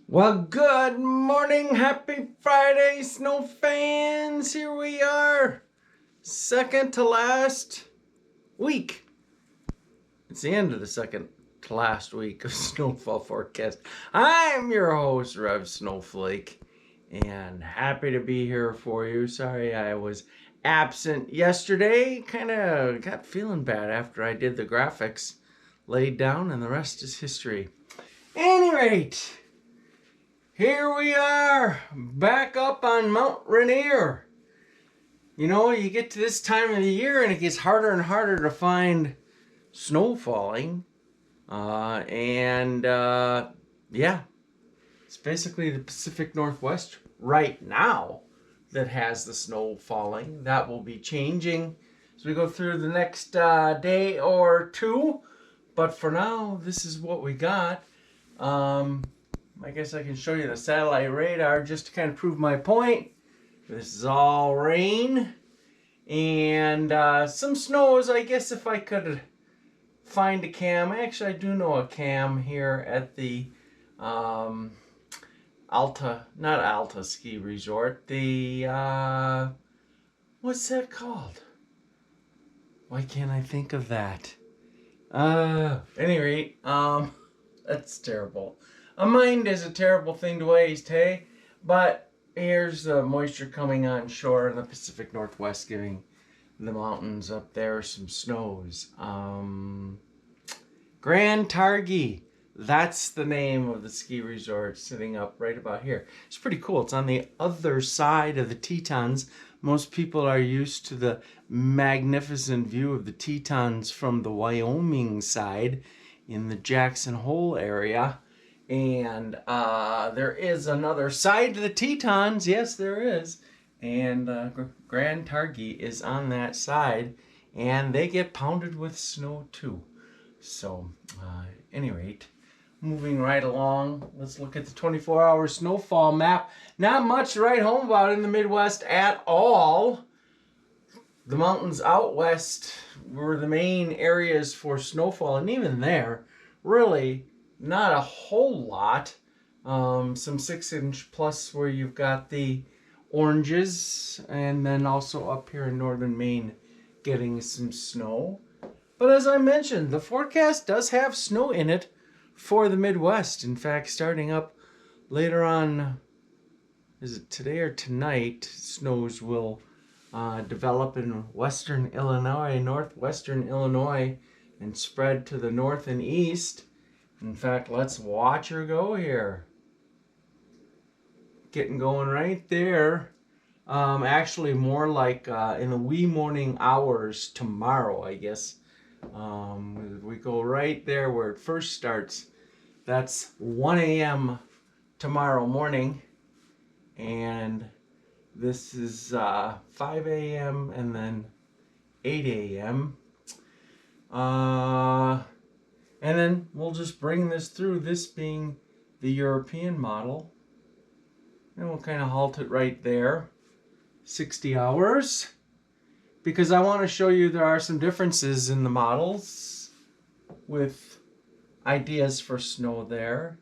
Well, good morning, happy Friday, snow fans. Here we are, second to last week. It's the end of the second to last week of Snowfall forecast. I'm your host, Rev Snowflake, and happy to be here for you. Sorry I was absent yesterday. Kind of got feeling bad after I did the graphics, laid down, and the rest is history. Any rate, here we are, back up on Mount Rainier. You know, you get to this time of the year and it gets harder and harder to find snow falling. Yeah, it's basically the Pacific Northwest right now that has the snow falling. That will be changing as we go through the next day or two. But for now, this is what we got. I guess I can show you the satellite radar just to kind of prove my point. This is all rain and some snows. I guess if I could find a cam. Actually, I do know a cam here at the not Alta ski resort. The what's that called? Why can't I think of that? Any rate, that's terrible. A mind is a terrible thing to waste, hey? But here's the moisture coming on shore in the Pacific Northwest, giving the mountains up there some snows. Grand Targhee, that's the name of the ski resort, sitting up right about here. It's pretty cool. It's on the other side of the Tetons. Most people are used to the magnificent view of the Tetons from the Wyoming side in the Jackson Hole area. And there is another side to the Tetons. Yes, there is. And Grand Targhee is on that side. And they get pounded with snow too. So, any rate, moving right along, let's look at the 24-hour snowfall map. Not much to write home about in the Midwest at all. The mountains out west were the main areas for snowfall. And even there, really not a whole lot. Some 6-inch plus where you've got the oranges, and then also up here in northern Maine getting some snow. But as I mentioned, the forecast does have snow in it for the Midwest. In fact, starting up later on, is it today or tonight, snows will develop in western Illinois, northwestern Illinois, and spread to the north and east. In fact, let's watch her go here. Getting going right there. Actually, more like in the wee morning hours tomorrow, I guess. We go right there where it first starts. That's 1 a.m. tomorrow morning. And this is 5 a.m. and then 8 a.m. And then we'll just bring this through, this being the European model. And we'll kind of halt it right there. 60 hours. Because I want to show you there are some differences in the models with ideas for snow there.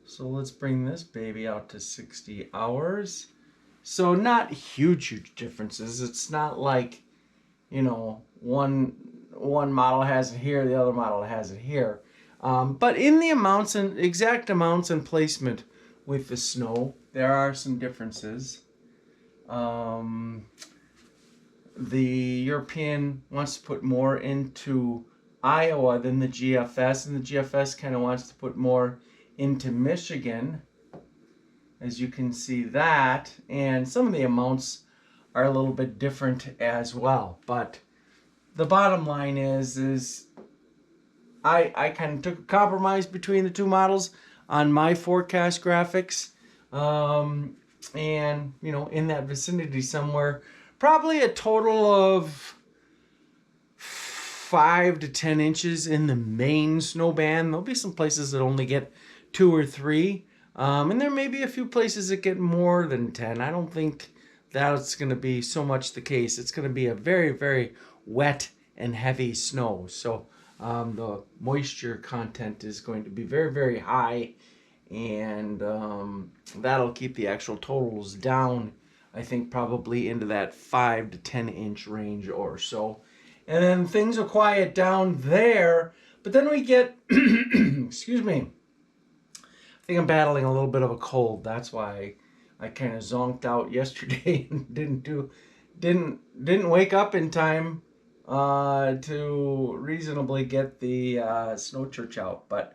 So let's bring this baby out to 60 hours. So not huge differences. It's not like, you know, one model has it here, the other model has it here. But in the amounts and exact amounts and placement with the snow, there are some differences. The European wants to put more into Iowa than the GFS, and the GFS kind of wants to put more into Michigan, as you can see that. And some of the amounts are a little bit different as well. But the bottom line is I kind of took a compromise between the two models on my forecast graphics. And, you know, in that vicinity somewhere, probably a total of 5 to 10 inches in the main snow band. There'll be some places that only get 2 or 3. And there may be a few places that get more than 10. I don't think that's going to be so much the case. It's going to be a very, very wet and heavy snow. So the moisture content is going to be very, very high and that'll keep the actual totals down, I think, probably into that 5 to 10 inch range or so. And then things will quiet down there, but then we get, excuse me, I think I'm battling a little bit of a cold. That's why I kind of zonked out yesterday and didn't wake up in time to reasonably get the snow church out. But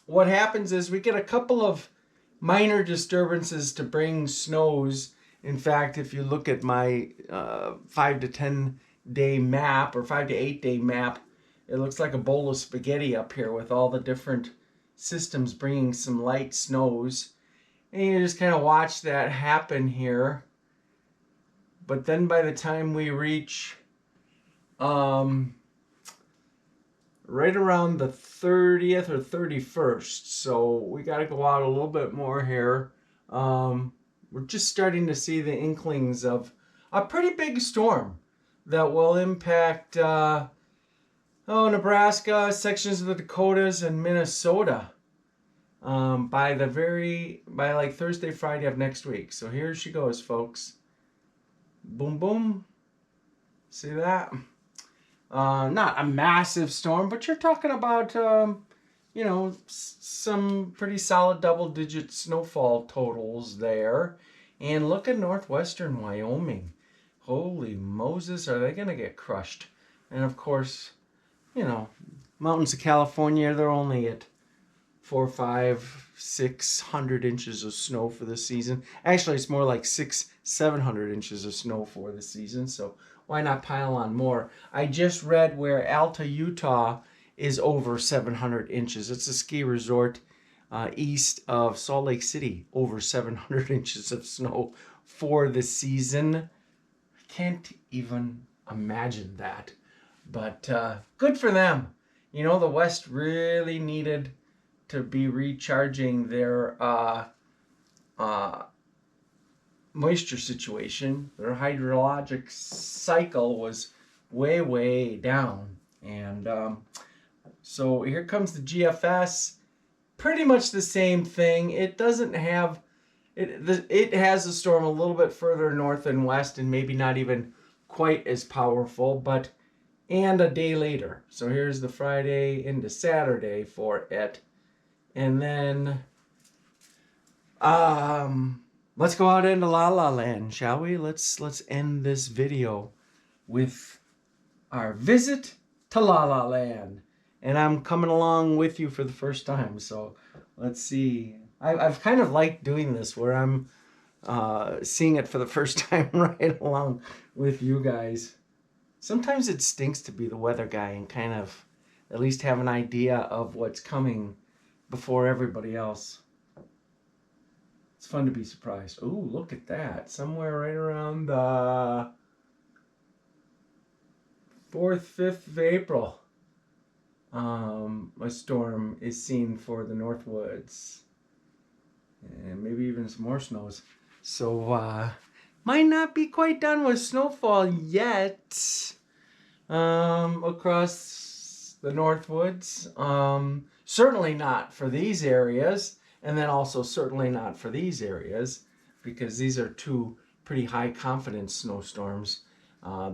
what happens is we get a couple of minor disturbances to bring snows. In fact, if you look at my 5 to 10 day map or 5 to 8 day map, it looks like a bowl of spaghetti up here with all the different systems bringing some light snows. And you just kind of watch that happen here. But then by the time we reach right around the 30th or 31st, so we got to go out a little bit more here. We're just starting to see the inklings of a pretty big storm that will impact Nebraska, sections of the Dakotas, and Minnesota by like Thursday, Friday of next week. So here she goes, folks. Boom, boom. See that? Not a massive storm, but you're talking about, some pretty solid double-digit snowfall totals there. And look at northwestern Wyoming. Holy Moses, are they going to get crushed? And of course, mountains of California, they're only at 400, 500, 600 inches of snow for the season. Actually, it's more like 600, 700 inches of snow for the season. So why not pile on more? I just read where Alta, Utah is over 700 inches. It's a ski resort east of Salt Lake City, over 700 inches of snow for the season. I can't even imagine that. But good for them. The West really needed to be recharging their moisture situation. Their hydrologic cycle was way, way down. And so here comes the GFS. Pretty much the same thing. It doesn't have... It has a storm a little bit further north and west and maybe not even quite as powerful, but... and a day later. So here's the Friday into Saturday for it. And then let's go out into La La Land, shall we? Let's end this video with our visit to La La Land. And I'm coming along with you for the first time, so let's see. I've kind of liked doing this where I'm seeing it for the first time right along with you guys. Sometimes it stinks to be the weather guy and kind of at least have an idea of what's coming before everybody else. It's fun to be surprised. Ooh, look at that. Somewhere right around the 4th, 5th of April, a storm is seen for the Northwoods. And maybe even some more snows. So, might not be quite done with snowfall yet across the Northwoods. Certainly not for these areas, and then also certainly not for these areas, because these are two pretty high confidence snowstorms.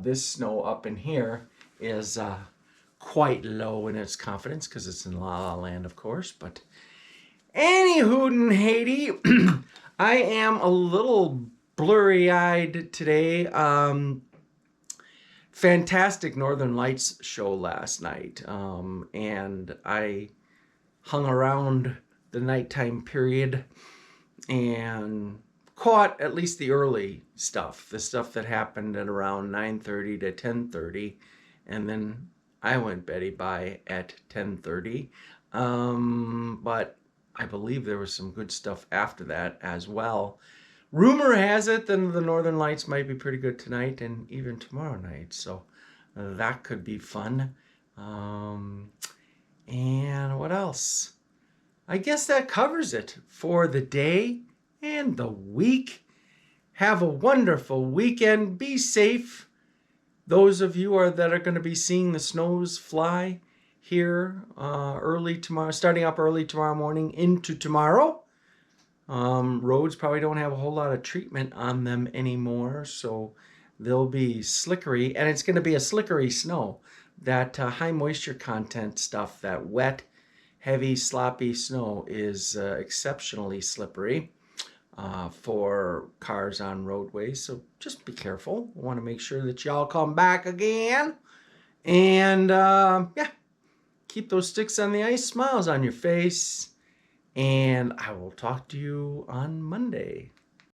This snow up in here is quite low in its confidence because it's in La La Land, of course. But anywho and Haiti, I am a little blurry-eyed today. Fantastic Northern Lights show last night, and I hung around the nighttime period and caught at least the early stuff, the stuff that happened at around 9:30 to 10:30, and then I went Betty-bye at 10:30. But I believe there was some good stuff after that as well. Rumor has it that the Northern Lights might be pretty good tonight and even tomorrow night, so that could be fun. And what else? I guess that covers it for the day and the week. Have a wonderful weekend. Be safe. Those of you that are going to be seeing the snows fly, here early tomorrow, starting up early tomorrow morning into tomorrow. Roads probably don't have a whole lot of treatment on them anymore, so they'll be slickery, and it's going to be a slickery snow. That high moisture content stuff, that wet, heavy, sloppy snow is exceptionally slippery for cars on roadways, so just be careful. I want to make sure that y'all come back again, and yeah, keep those sticks on the ice, smiles on your face, and I will talk to you on Monday.